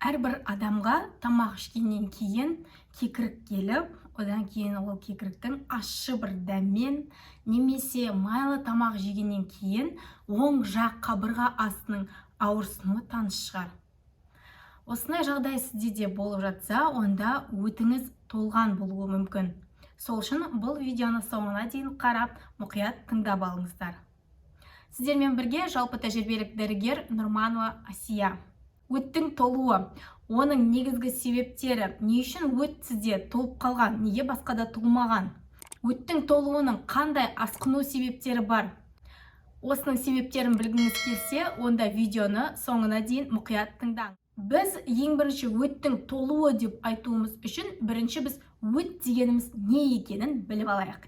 әрбір адамға тамақ ішкеннен кейін кекірік келіп, одан кейін ол кекіріктің ащы бір дәммен немесе майлы тамақ жегеннен кейін оң жақ қабырға астының ауырсынуы таныс шығар. Осындай жағдай сізде де болып жатса, онда өтіңіз толған болуы мүмкін. Сол үшін бұл видеоны соңына дейін қарап, мұқият тыңдап алыңыздар. Сіздермен бірге жалпы тәжірибелік дәрігер Нұрманова Асия. Өттің толуы, оның негізгі себептері, не үшін өт сізде толып қалған, неге басқада толмаған? Өттің толуының қандай асқыну себептері бар? Осының себептерін білгіңіз келсе, онда видеоны соңына дейін мұқият тыңдаңыз. Біз ең бірінші өттің толуы деп айтуымыз үшін бірінші біз өт дегеніміз не екенін біліп алайық.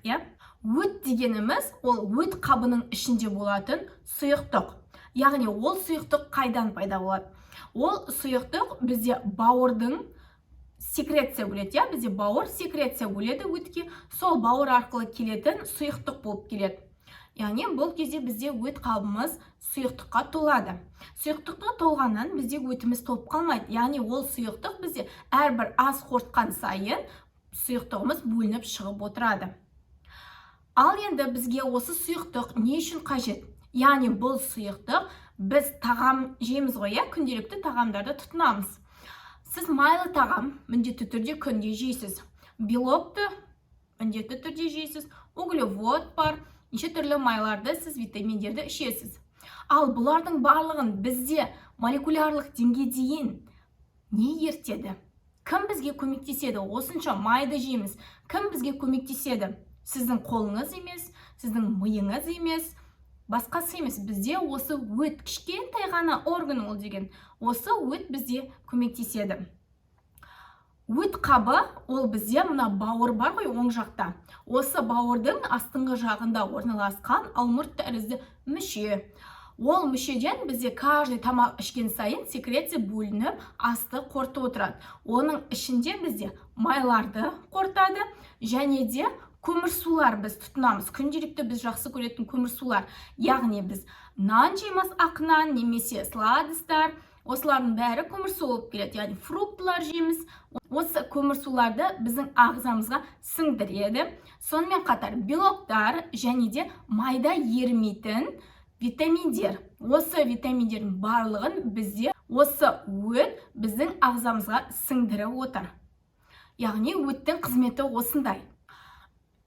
Өт дегеніміз ол өт қабының ішінде болатын сұйықтық. Яғни ол сұйықтық қайдан пайда болады? Ол сұйықтық бізде бауырдың секреция бөледі. Бізде бауыр секреция бөледі өтке, сол бауыр арқылы келетін сұйықтық болып келеді. Яғни бұл кезде бізде өт қабымыз сұйықтыққа толады. Сұйықтыққа толғаннан бізде өтіміз толып қалмайды. Яғни ол сұйықтық бізде әрбір ас қорытқан сайын сұйықтығымыз бөлініп шығып отырады. Ал енді бізге осы сұйықтық не үшін қажет? Яғни бұл сұйықтық біз тағам жейміз ғой, күнделікті тағамдарды тұтынамыз. Сіз майлы тағам міндетті түрде күнде жейсіз. Белокты міндетті түрде жейсіз. Углевод бар. Неше түрлі майларды, сіз витаминдерді ішесіз. Ал бұлардың барлығын бізде молекулярлық деңгейден не ертеді? Кім бізге көмектеседі? Осынша майды жейміз. Кім бізге көмектеседі? Сіздің қолыңыз емес, сіздің миыңыз емес, басқасы емес. Бізде осы өт, кішкентай ғана орган ол деген. Осы өт бізде көмектеседі. Өт қабы, ол бізде мына бауыр бар ғой оң жақта. Осы бауырдың астыңғы жағында орналасқан алмұрт тәрізді мүше. Ол мүшеден бізде каждый тамақ ішкен сайын секреция бөлініп, асты қорытып отырады. Оның ішінде бізде майларды қорытады, және де көмірсулар біз тұтынамыз. Күнделікті біз жақсы көретін көмірсулар. Яғни біз нан жейміз, ақ нан немесе сладыстар. Осылардың бәрі көмірсу болып келеді. Яғни фруктылар жейміз. Осы көмірсуларды біздің ағзамызға сіңдіреді. Сонымен қатар белоктар және де майда ерімейтін витаминдер. Осы витаминдердің барлығын бізде осы өт біздің ағзамызға сіңдіріп отыр. Яғни өттің қызметі осындай.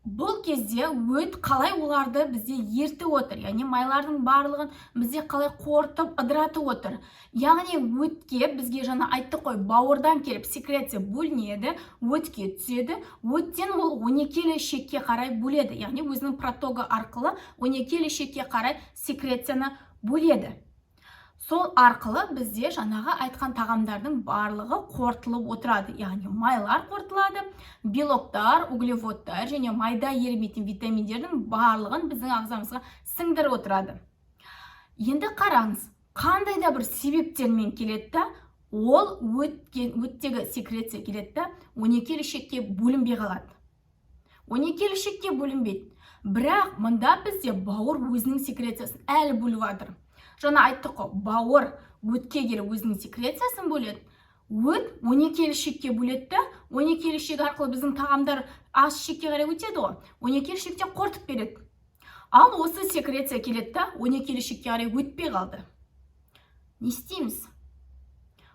Бұл кезде өт қалай оларды бізде ертіп отыр. Яғни майлардың барлығын бізде қалай қорытып ыдыратып отыр. Яғни өтке бізге жаңа айттық қой, бауырдан келіп секреция бөлінеді, өтке түседі. Өттен ол 12 ішекке қарай бөледі. Яғни өзінің протогы арқылы 12 ішекке қарай секрецияны бөледі. Сол арқылы бізде жаңағы айтқан тағамдардың барлығы қорытылып отырады. Яғни майлар қорытылады, белоктар, углеводтар және майда ерімейтін витаминдердің барлығын біздің ағзамызға сіңдіріп отырады. Енді қараңыз, қандай да бір себептермен келеді, ол өттегі секреция келеді, 12 ішекке бөлінбей қалады. 12 ішекке бөлінбейді. Бірақ мұнда бізде бауыр өзінің секрециясын әлі бөліп жатыр. Жаңа айттық қой, бауыр өтке келіп өзінің секрециясын бөледі. Өт 12 ішекке бөледі, 12 ішек арқылы біздің тағамдар ас ішекке қарай өтеді ғой. 12 ішекте қорытып береді. Ал осы секреция келеді, 12 ішекке қарай өтпей қалды. Не істейміз?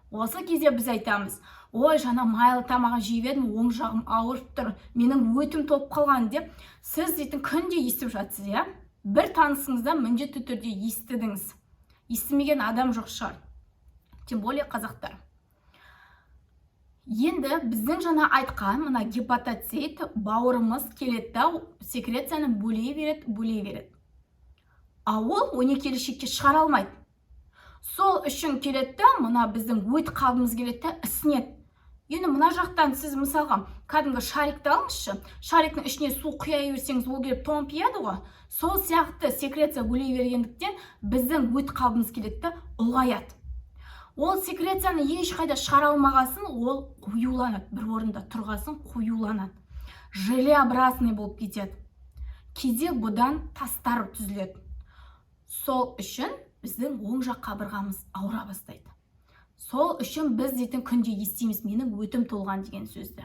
Осы кезде біз айтамыз: ой, жаңа майлы тамақ жеп едім, оң жағым ауырып тұр, менің өтім толып қалған деп, сіз дейтін күнде естіп жатсыз, бір танысыңызда міндетті түрде естідіңіз. Естімеген адам жоқ шығар. Тем более қазақтар. Енді біздің жаңа айтқан мына гепатоцит бауырымыз келеді, секрецияны бөлей береді. А ол 12 ішекке шығара алмайды. Сол үшін келеді, мына біздің өт қабымыз келеді, ісінеді. Енді мына жақтан сіз мысалға кәдімгі шарикті алыңызшы. Шариктің ішіне су құя берсеңіз, ол келіп томпияды ғой. Сол сияқты секреция бөлей бергендіктен біздің өт қабымыз келеді, ұлғаяды. Ол секрецияны ешқайда шығара алмағасын, ол қоюланады. Бір орында тұрғасын қоюланады. Желеобразный болып кетеді. Кейде бұдан тастар түзіледі. Сол үшін біздің оң жақ қабырғамыз ауыра бастайды. Сол үшін біз дейтін күнде естиміз менің өтім толған деген сөзді.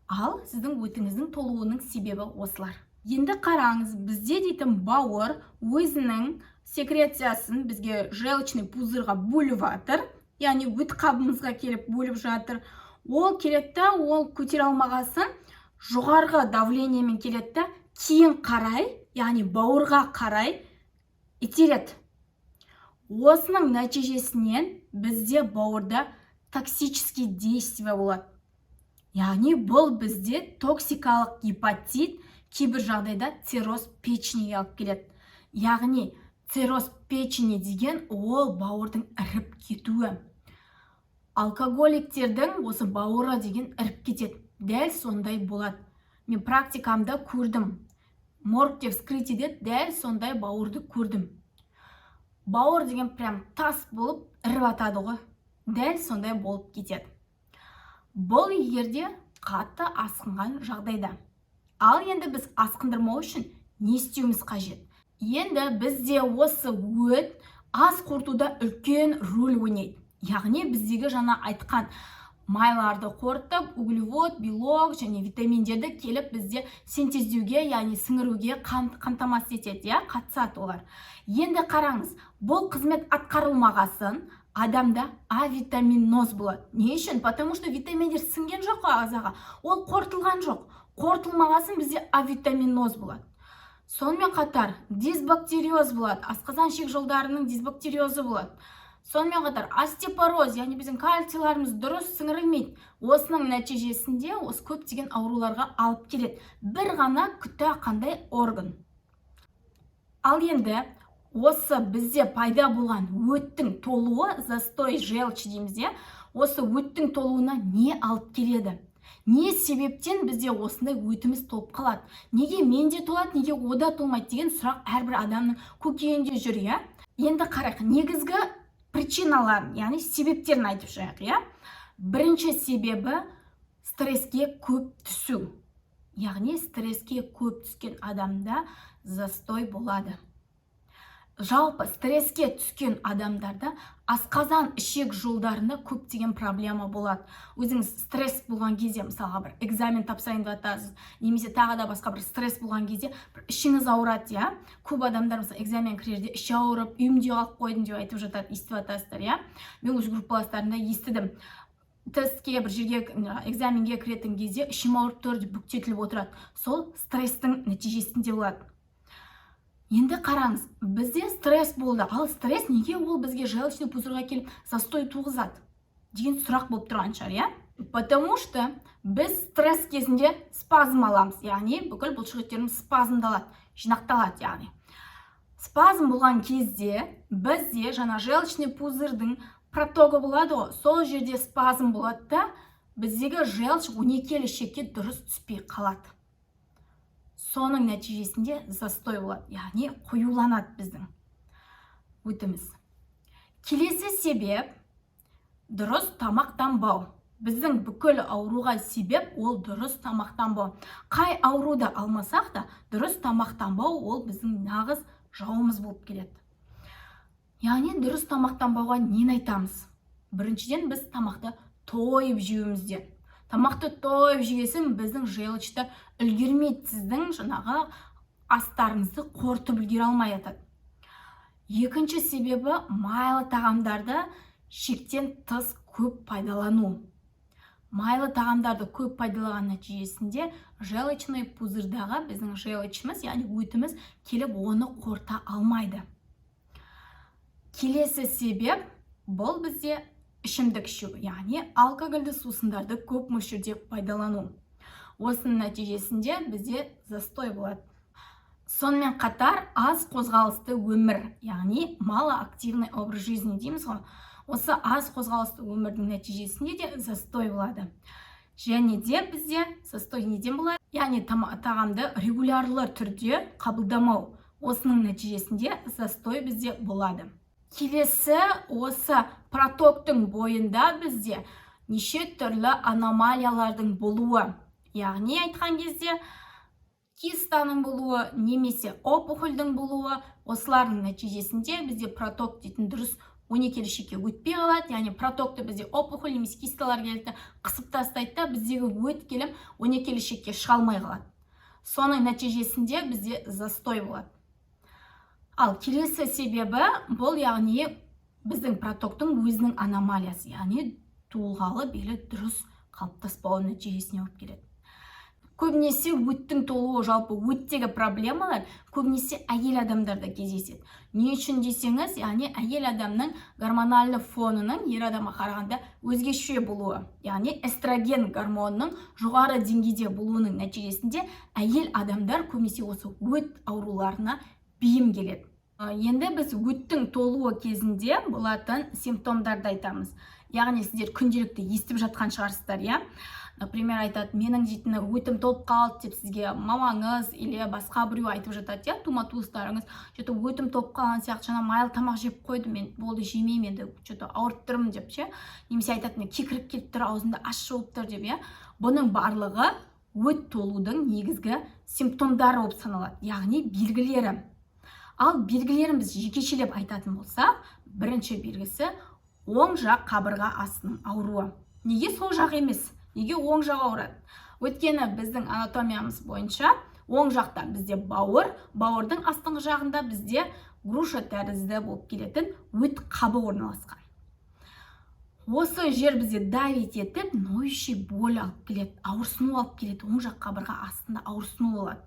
Ал сіздің өтіңіздің толуының себебі осылар. Енді қараңыз, бізде дейтін бауыр өзінің секрециясын бізге желчный пузырға бөліп жатыр, яғни өт қабымызға келіп бөліп жатыр. Ол келетті, ол көтере алмағасын жоғарғы давлениемен келетті, кейін қарай, яғни бауырға қарай итереді. Осының нәтижесінен бізде бауырда токсический действие болады. Яғни бұл бізде токсикалық гепатит, кейбір жағдайда цирроз печени алып келеді. Яғни цирроз печени деген ол бауырдың іріп кетуі. Алкоголиктердің осы бауыры деген іріп кетеді. Дәл сондай болады. Мен практикамда көрдім. Моргте вскрытиеде дәл сондай бауырды көрдім. Бауыр деген прям тас болып іріп атады ғой. Дәл сондай болып кетеді. Бұл егерде қатты асқынған жағдайда. Ал енді біз асқындырмау үшін не істеуіміз қажет? Енді бізде осы өт ас қорытуда үлкен рөл ойнайды. Яғни біздегі жаңа айтқан майларды қорытып, углевод, белок және витаминдерді келіп бізде синтездеуге, яғни сіңіруге қамтамасыз етеді, қатысады олар. Енді қараңыз, бұл қызмет атқарылмағасын адамда авитаминоз болады. Не үшін? Потому что витаминдер сіңген жоқ ағзаға, ол қорытылған жоқ. Қорытылмағасын бізде авитаминоз болады. Сонымен қатар дисбактериоз болады, асқазан ішек жолдарының дисбактериозы болады. Сонымен қатар остеопороз, яғни біздің кальцийларымыз дұрыс сіңірілмейді. Осының нәтижесінде осы көптеген ауруларға алып келеді. Бір ғана күтә қандай орган. Ал енді осы бізде пайда болған өттің толуы, застой желчи дейміз, осы өттің толуына не алып келеді? Не себептен бізде осындай өтіміз толып қалады? Неге менде толады, неге ода толмайды деген сұрақ әрбір адамның көкейінде жүр, Енді қарайық, негізгі причиналарын, яғни себептерін айтып шығайық, Бірінші себебі стресске көп түсу. Яғни стресске көп түскен адамда застой болады. Жалпы стресске түскен адамдарда асқазан ішек жолдарында көптеген проблема болады. Өзіңіз стресс болған кезде, мысалға бір экзамен тапсырайын деп жатасыз, немесе тағы да басқа бір стресс болған кезде ішіңіз ауырады, Көп адамдар мысалы экзамен кірерде іші ауырып, үйімде қалып қойдым деп айтып жатады, естіп жатасыздар, Мен өз группаластарымда естідім. Тестке бір жерге экзаменге кіретін кезде ішім ауырып тұр деп бүктетіліп отырады. Сол стресстің нәтижесінде болады. Енді қараңыз, бізде стресс болды. Ал стресс неге ол бізге желчный пузырға келіп застой туғызады деген сұрақ болып тұрған шығар, Потому что біз стресс кезінде спазм аламыз, яғни бүкіл бұлшықеттеріміз спазмдалады, жинақталады, яғни. Спазм болған кезде бізде жаңа желчный пузырдың протогы болады ғой, сол жерде спазм болады да, біздегі желчь 12 ішекке дұрыс түспей қалады. Соның нәтижесінде застой болады, яғни қоюланады біздің өтіміз. Келесі себеп дұрыс тамақтанбау. Біздің бүкіл ауруға себеп ол дұрыс тамақтанбау. Қай ауруды алмасақ та, дұрыс тамақтанбау ол біздің нағыз жауымыз болып келеді. Яғни дұрыс тамақтанбауға нені айтамыз? Біріншіден біз тамақты тойып жеуімізден. Тамақты тойып жегесін біздің желчьтер үлгермейді, сіздің жаңағы астарыңызды қорытып үлгере алмай жатады. Екінші себебі майлы тағамдарды шектен тыс көп пайдалану. Майлы тағамдарды көп пайдалаған нәтижесінде желчный пузырдағы біздің желчіміз, яғни өтіміз келіп оны қорыта алмайды. Келесі себеп бұл бізде ішімдік ішу, яғни алкогольді сусындарды көп мөлшерде пайдалану. Осының нәтижесінде бізде застой болады. Сонымен қатар аз қозғалысты өмір, яғни малоактивный образ жизни дейміз ғой. Осы аз қозғалысты өмірдің нәтижесінде де застой болады. Және де бізде застой неден болады? Яғни тағамды регулярлы түрде қабылдамау. Осының нәтижесінде застой бізде болады. Келесі осы протоктың бойында бізде неше түрлі аномалиялардың болуы. Яғни айтқан кезде кистаның болуы, немесе опухольдің болуы, осылардың нәтижесінде бізде проток дейтін дұрыс келешекке өтпей қалады, яғни протокты бізде опухоль немесе кисталар келді қысып тастайды да біздегі өт келіп келешекке шыға алмай қалады. Соның нәтижесінде бізде застой болады. Ал келесі себебі бұл яғни біздің протоктың өзінің аномалиясы, яғни толғалы белі дұрыс қалыптаспауы нәтижесіне алып келеді. Көбінесе өттің толуы, жалпы өттегі проблемалар көбінесе әйел адамдарда кездеседі. Не үшін десеңіз, яғни әйел адамның гормональды фонының ер адамға қарағанда өзгеше болуы, яғни эстроген гормонының жоғары деңгейде болуының нәтижесінде әйел адамдар көбінесе осы өт ауруларына бейім келеді. Енді біз өттің толуы кезінде болатын симптомдарды айтамыз. Яғни сіздер күнделікті естіп жатқан шығарсыздар, иә? Например, айтады, менің дейтіні өтім толып қалды деп сізге мамаңыз или басқа біреу айтып жатады, иә, тума-туыстарыңыз, что-то өтім толып қалған сияқты, жаңа майлы тамақ жеп қойдым, мен болды жемеймін енді, что-то ауырып тұрмын деп, ше. Немесе айтады, мен кекіріп келіп тұр, аузымда ащы болып тұр деп, иә. Бұның барлығы өт толудың негізгі симптомдары болып саналады, яғни белгілері. Ал белгілерін біз жекешелеп айтатын болсақ, бірінші белгісі оң жақ қабырға астының ауруы. Неге сол жақ емес? Неге оң жақ ауырады? Өйткені біздің анатомиямыз бойынша оң жақта бізде бауыр, бауырдың астыңғы жағында бізде груша тәрізді болып келетін өт қабы орналасқан. Осы жер бізде давить етіп, ноющий боль алып келеді, ауырсыну алып келеді, оң жақ қабырға астында ауырсыну болады.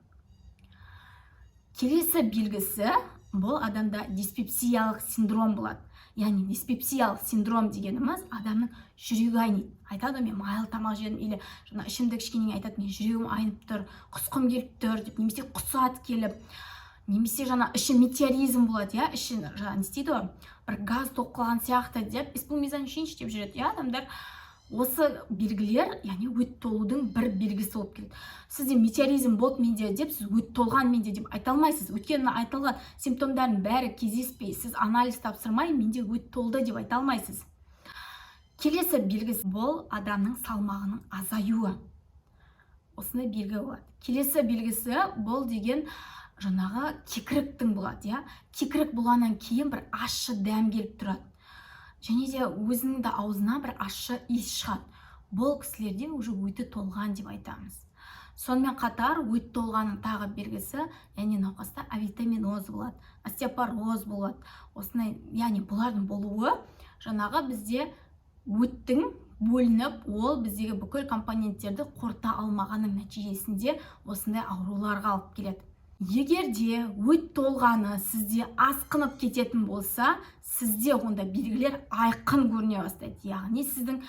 Келесі белгісі бұл адамда диспепсиялық синдром болады. Яғни диспепсиялық синдром дегеніміз адамның жүрегі айниды. Айтады, мен майлы тамақ жедім, или жаңа ішімдік ішкеннен айтады, мен жүрегім айнып тұр, құсқым келіп тұр деп, немесе құсат келіп, немесе жаңа іші метеоризм болады, иә, іші жаңа не істейді ғой, бір газ толып қалған сияқты деп, исполмезаншинч деп жүреді, иә, адамдар. Осы белгілер, яғни өт толудың бір белгісі болып келеді. Сізде метеоризм болды менде деп, сіз өт толған менде деп айта алмайсыз. Өйткені айтылған симптомдардың бәрі кездеспей, сіз анализ тапсырмай, менде өт толды деп айта алмайсыз. Келесі белгісі бұл адамның салмағының азаюы. Осындай белгі болады. Келесі белгісі бұл деген жаңағы кекіріктің болады, иә. Кекірік болғаннан кейін бір ащы дәм келіп тұрады. Және де өзінің де аузына бір ащы иіс шығады. Бұл кісілерде уже өті толған деп айтамыз. Сонымен қатар өт толғанның тағы белгісі, яғни науқаста авитаминоз болады, остеопороз болады. Осындай, яғни бұлардың болуы жаңағы бізде өттің бөлініп, ол біздегі бүкіл компоненттерді қорыта алмағанның нәтижесінде осындай ауруларға алып келеді. Егер де өт толғаны сізде асқынып кететін болса, сізде онда белгілер айқын көріне бастайды. Яғни сіздің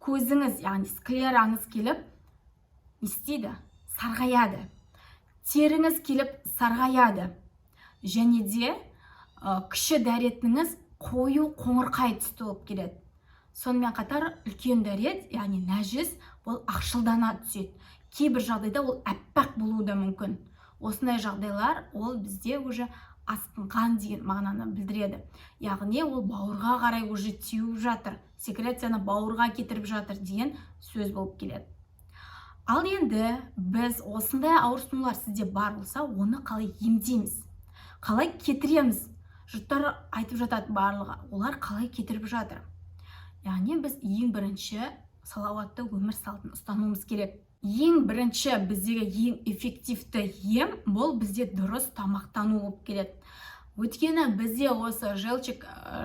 көзіңіз, яғни склераңыз келіп, не істейді? Сарғаяды. Теріңіз келіп сарғаяды. Және де кіші дәретіңіз қою қоңырқай түсті болып келеді. Сонымен қатар үлкен дәрет, яғни нәжіс, ол ақшылдана түседі. Кейбір жағдайда ол әппақ болуы да мүмкін. Осындай жағдайлар ол бізде уже асқынған деген мағынаны білдіреді. Яғни ол бауырға қарай уже теуіп жатыр, секрецияны бауырға кетіріп жатыр деген сөз болып келеді. Ал енді біз осындай ауырсынулар сізде бар болса, оны қалай емдейміз? Қалай кетіреміз? Жұрттар айтып жатады барлығы, олар қалай кетіріп жатыр? Яғни біз ең бірінші салауатты өмір салтын ұстануымыз керек. Ең бірінші біздегі ең эффективті ем бұл бізде дұрыс тамақтану болып келеді. Өйткені бізде осы желчик,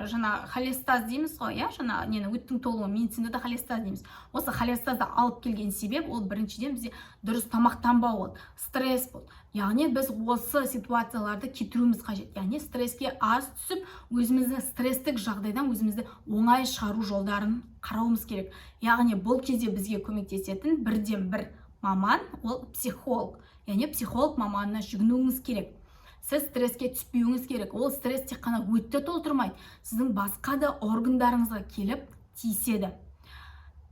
жаңа холестаз дейміз ғой, жаңа өттің толуы, медицинада холестаз дейміз. Осы холестазды алып келген себеп ол біріншіден бізде дұрыс тамақтанбау болды, стресс болды. Яғни біз осы ситуацияларды кетіруіміз қажет. Яғни стресске аз түсіп, өзімізді стресстік жағдайдан өзімізді оңай шығару жолдарын қарауымыз керек. Яғни бұл кезде бізге көмектесетін бірден бір маман, ол психолог. Яғни психолог маманына жүгінуіңіз керек. Сіз стресске түспеуіңіз керек. Ол стресс тек қана өтті толтырмайды, сіздің басқа да органдарыңызға келіп тиіседі.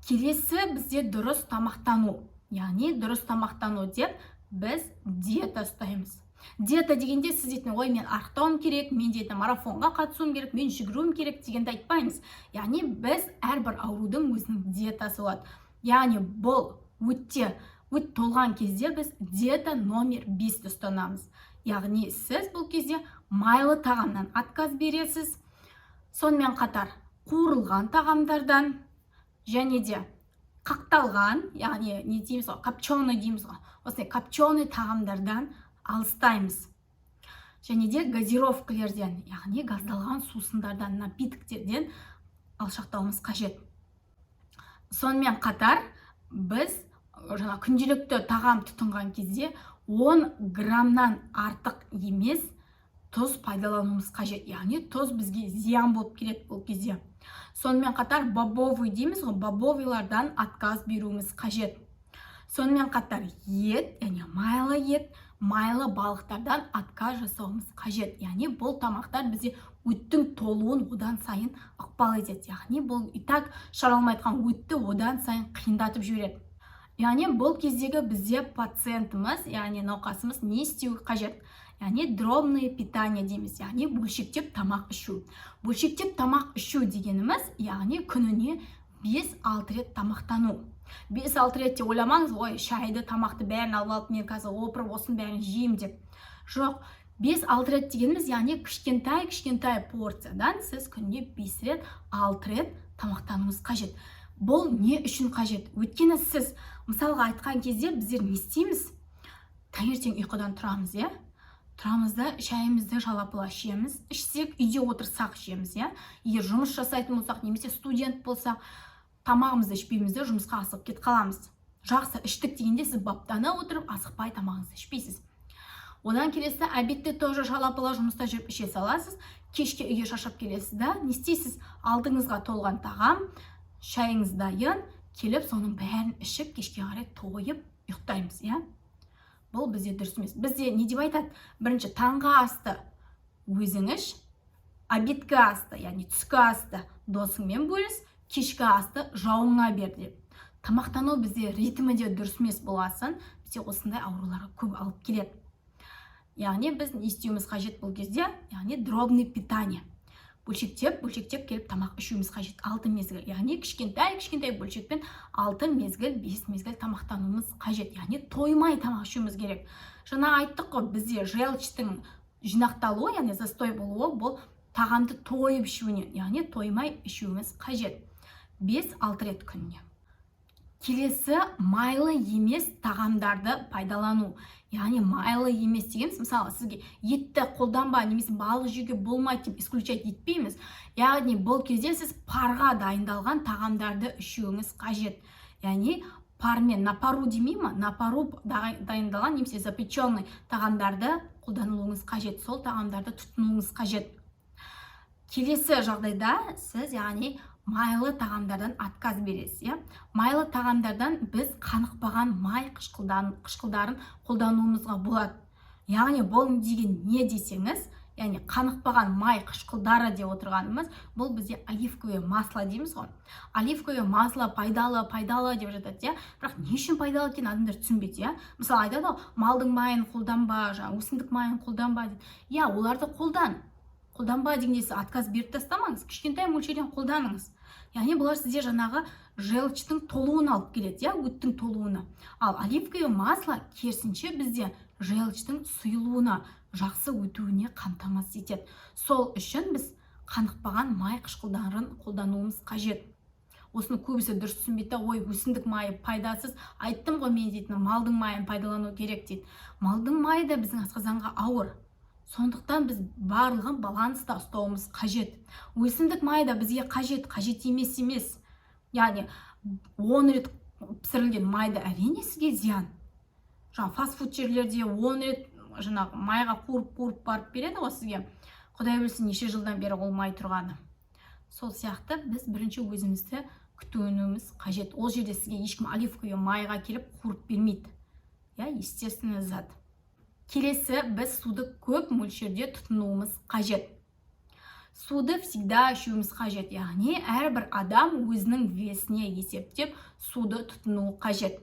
Келесі бізде дұрыс тамақтану. Яғни дұрыс тамақтану деп біз диета ұстаймыз. Диета дегенде сіз дейтін, ой, мен арықтауым керек, мен дейтін марафонға қатысуым керек, мен жүгіруім керек дегенді айтпаймыз. Яғни біз әрбір аурудың өзінің диетасы болады. Яғни бұл өт толған кезде біз диета номер 5 ұстанамыз. Яғни сіз бұл кезде майлы тағамнан отказ бересіз, Сонымен қатар қуырылған тағамдардан және де қақталған, яғни не дейміз ғой, копченый дейміз ғой, осындай копченый тағамдардан алыстаймыз. Және де газировкалерден, яғни газдалған сусындардан, напитктерден алшақтауымыз қажет. Сонымен қатар біз күнделікті тағам тұтынған кезде 10 граммнан артық емес тұз пайдалануымыз қажет. Яғни тұз бізге зиян болып келеді бұл кезде. Сонымен қатар бобовый дейміз ғой, бобовыйлардан отказ беруіміз қажет. Сонымен қатар ет, яғни майлы ет, майлы балықтардан отказ жасауымыз қажет. Яғни бұл тамақтар бізде өттің толуын одан сайын ықпал етеді. Яғни бұл итак шығарылмай жатқан өтті одан сайын қиындатып жібереді. Яғни бұл кездегі бізде пациентіміз, яғни науқасымыз не істеуі қажет? Яғни дробное питание дейміз, яғни бөлшектеп тамақ ішу. Бөлшектеп тамақ ішу дегеніміз, яғни күніне 5-6 рет тамақтану. 5-6 ретте ойламаңыз, ой, шайды, тамақты бәрін алып, мен қазір опырып осын бәрін жеймін деп. Жоқ, 5-6 рет дегеніміз, яғни кішкентай порциядан сіз күніне 5 рет, 6 рет тамақтануыңыз қажет. Бұл не үшін қажет? Өйткені сіз, мысалға айтқан кезде біздер не істейміз? Таңертең ұйқыдан тұрамыз, Тұрамыз да шайымызды жалапыла ішеміз. Ішсек, үйде отырсақ ішеміз, Егер жұмыс жасайтын болсақ, немесе студент болсақ, тамағымызды ішпейміз де жұмысқа асығып кет қаламыз. Жақсы, іштік дегенде сіз баптана отырып, асықпай тамағыңызды ішпейсіз. Одан келесі обедте тоже жалапыла жұмыста жүріп іше саласыз. Кешке үйге шаршап келесіз да, не істейсіз? Алдыңызға толған тағам, шайыңыз дайын, келіп соның бәрін ішіп, кешке қарай тойып ұйықтаймыз, Бұл бізде дұрыс емес. Бізде не деп айтады? Бірінші таңғы асты өзің іш, обедкі асты, яғни түскі асты досыңмен бөліс, кешкі асты жауыңа бер деп. Тамақтану бізде ритмі де дұрыс емес боласын, бізде осындай ауруларға көп алып келеді. Яғни біз не істеуіміз қажет бұл кезде? Яғни дробный питание. Бөлшектеп келіп тамақ ішуіміз қажет. 6 мезгіл, яғни кішкентай бөлшекпен 6 мезгіл, 5 мезгіл тамақтануымыз қажет. Яғни тоймай тамақ ішуіміз керек. Жаңа айттық қой, бізде желчтің жинақталуы, яғни застой болуы, бұл тағамды тойып ішуінен, яғни тоймай ішуіміз қажет. 5-6 рет күніне. Келесі майлы емес тағамдарды пайдалану. Яғни майлы емес дегеніміз, мысалы сізге етті қолданба, немесе балық жеуге болмайды деп исключать етпейміз. Яғни бұл кезде сіз парға дайындалған тағамдарды ішуіңіз қажет. Яғни пармен, на пару демеймі? На пару дайындалған, немесе запеченный тағамдарды қолдануыңыз қажет. Сол тағамдарды тұтынуыңыз қажет. Келесі жағдайда сіз яғни майлы тағамдардан отказ бересіз, Майлы тағамдардан біз қанықпаған май қышқылдарын қолдануымызға болады. Яғни бұл деген не десеңіз, яғни қанықпаған май қышқылдары деп отырғанымыз, бұл бізде оливковое масло дейміз ғой. Оливковое масло пайдалы деп жатады, бірақ не үшін пайдалы екенін адамдар түсінбейді, Мысалы айтады, малдың майын қолданба, өсімдік майын қолданба дейді. Оларды қолданба дегенде сіз отказ беріп тастамаңыз, кішкентай мөлшерден қолданыңыз. Яғни бұлар сізде жаңағы желчтің толуын алып келеді, өттің толуына. Ал оливковое масло керісінше бізде желчтің сұйылуына, жақсы өтуіне қамтамасыз етеді. Сол үшін біз қанықпаған май қышқылдарын қолдануымыз қажет. Осыны көбісі дұрыс түсінбейді, ой, өсімдік майы пайдасыз, айттым ғой мен дейтін, малдың майын пайдалану керек дейді. Малдың майы да біздің асқазанға ауыр. Сондықтан біз барлығын баланста ұстауымыз қажет. Өсімдік майы да бізге қажет емес. Яғни 10 рет пісірілген майды әрине сізге зиян. Фастфуд жерлерде 10 рет майға қуырып барып береді ғой сізге. Құдай білсін неше жылдан бері ол май тұрғаны. Сол сияқты біз бірінші өзімізді күтуіміз қажет. Ол жерде сізге ешкім оливковое майға келіп қуырып бермейді. Естественный зат. Келесі, біз суды көп мөлшерде тұтынуымыз қажет. Суды всегда ішуіміз қажет. Яғни әрбір адам өзінің весіне есептеп суды тұтыну қажет.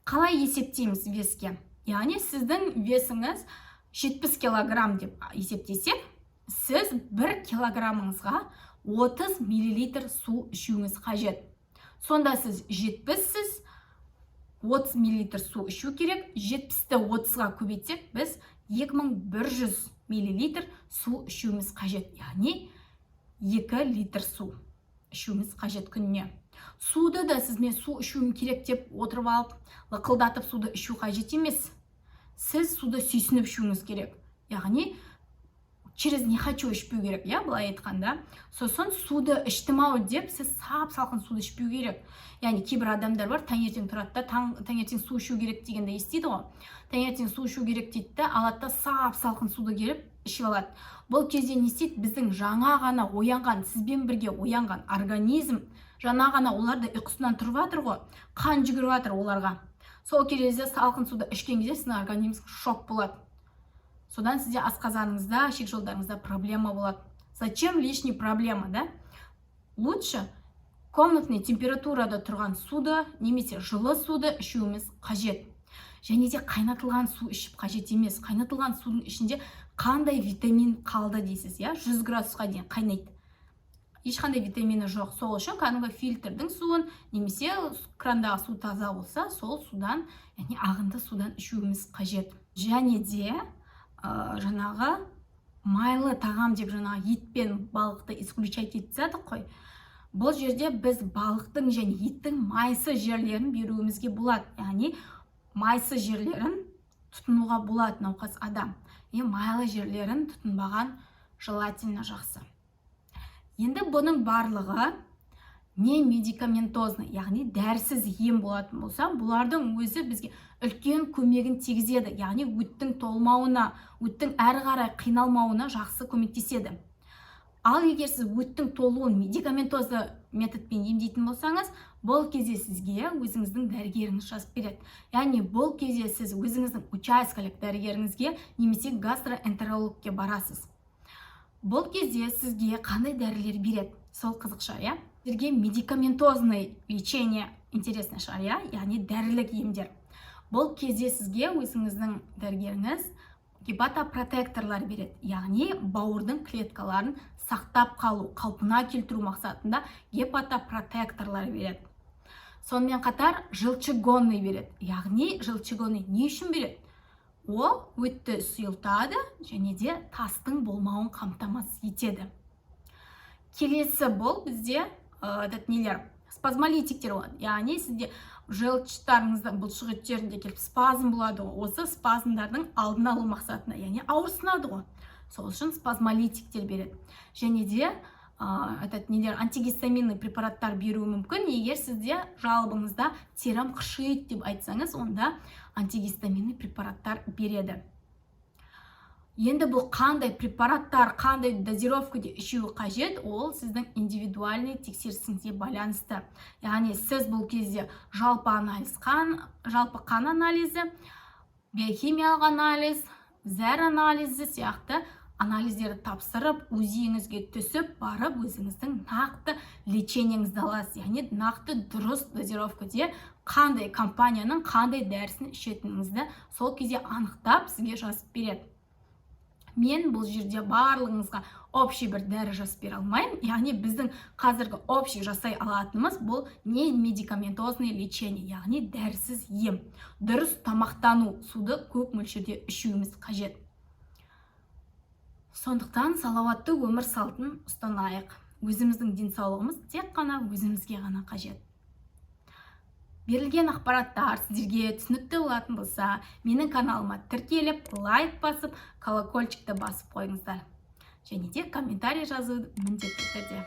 Қалай есептейміз веске? Яғни сіздің весіңіз 70 килограмм деп есептесек, сіз 1 килограммыңызға 30 миллилитр су ішуіңіз қажет. Сонда сіз 70-сіз, 30 миллилитр су ішу керек. 70-ті 30-ға көбейтсек, біз 2100 миллилитр су ішуіміз қажет. Яғни 2 литр су ішуіміз қажет күніне. Суды да сіз мен су ішуім керек деп отырып алып, лықылдатып суды ішу қажет емес. Сіз суды сүйсініп ішуіңіз керек. Яғни через не хочу ішпеу керек, былай айтқанда. Сосын суды іштім-ау деп сіз сап-салқын суды ішпеу керек. Яғни кейбір адамдар бар, таңертең тұрады да, таңертең су ішу керек дегенде естиді ғой. Таңертең су ішу керек дейді да, алады да сап-салқын суды келіп ішіп алады. Бұл кезде не істейді? Біздің жаңа ғана оянған, сізбен бірге оянған организм, жаңа ғана оларды ұйқысынан тұрып жатыр ғой, қан жүгіріп жатыр оларға. Сол кезде салқын суды ішкен кезде сіздің организміңіз шок болады. Содан сізде асқазаныңызда, ішек жолдарыңызда проблема болады. Зачем лишний проблема, да? Лучше комнатный температурада тұрған суды, немесе жылы суды ішуіміз қажет. Және де қайнатылған су ішіп қажет емес. Қайнатылған судың ішінде қандай витамин қалды дейсіз, 100 градусқа дейін қайнайды. Ешқандай витамині жоқ. Сол үшін кәдімгі фильтрдің суын, немесе крандағы су таза болса, сол судан, яғни ағынды судан ішуіміз қажет. Және де жаңағы майлы тағам деп жаңағы ет пен балықты исключать етсек қой. Бұл жерде біз балықтың және еттің майсы жерлерін беруімізге болады. Яғни майсы жерлерін тұтынуға болады науқас адам. Майлы жерлерін тұтынбаған желательно жақсы. Енді бұның барлығы не медикаментозны, яғни дәрісіз ем болатын болса, бұлардың өзі бізге үлкен көмегін тигізеді. Яғни өттің толмауына, өттің әрі қарай қиналмауына жақсы көмектеседі. Ал егер сіз өттің толуын медикаментозды методпен емдейтін болсаңыз, бұл кезде сізге өзіңіздің дәрігеріңіз жазып береді. Яғни бұл кезде сіз өзіңіздің учаскелік дәрігеріңізге немесе гастроэнтерологке барасыз. Бұл кезде сізге қандай дәрілер береді? Сол қызықша, Сізге медикаментозный лечение интересный шығар, яғни дәрілік емдер. Бұл кезде сізге өзіңіздің дәрігеріңіз гепатопротекторлар береді. Яғни бауырдың клеткаларын сақтап қалу, қалпына келтіру мақсатында гепатопротекторлар береді. Сонымен қатар желчегонный береді. Яғни желчегонный не үшін береді? Ол өтті сұйылтады және де тастың болмауын қамтамасыз етеді. Келесі бұл бізде спазмолитиктер болады. Яғни сізде желчтарыңыздың бұлшық еттерінде келіп спазм болады ғой. Осы спазмдардың алдын алу мақсатында, яғни ауырсынады ғой. Сол үшін спазмолитиктер береді. Және де антигистаминный препараттар беруі мүмкін. Егер сізде жалобыңызда терім қышиды деп айтсаңыз, онда антигистаминный препараттар береді. Енді бұл қандай препараттар, қандай дозировкада ішуі қажет, ол сіздің индивидуальный тексерісіңізге байланысты. Яғни сіз бұл кезде жалпы қан анализі, биохимиялық анализ, зәр анализі сияқты анализдерді тапсырып, өзіңізге түсіп, барып өзіңіздің нақты лечениеңізді аласыз. Яғни нақты дұрыс дозировкада қандай компанияның қандай дәрісін ішетініңізді сол кезде анықтап сізге жазып береді. Мен бұл жерде барлығыңызға общий бір дәрі жазып бере алмаймын. Яғни біздің қазіргі общий жасай алатынымыз бұл не медикаментозный лечение, яғни дәрісіз ем. Дұрыс тамақтану, суды көп мөлшерде ішуіміз қажет. Сондықтан салауатты өмір салтын ұстанайық. Өзіміздің денсаулығымыз тек қана өзімізге ғана қажет. Берілген ақпараттар сіздерге түсінікті болатын болса, менің каналыма тіркеліп, лайк басып, колокольчикті басып қойыңыздар. Және де комментарий жазуды міндетті түрде.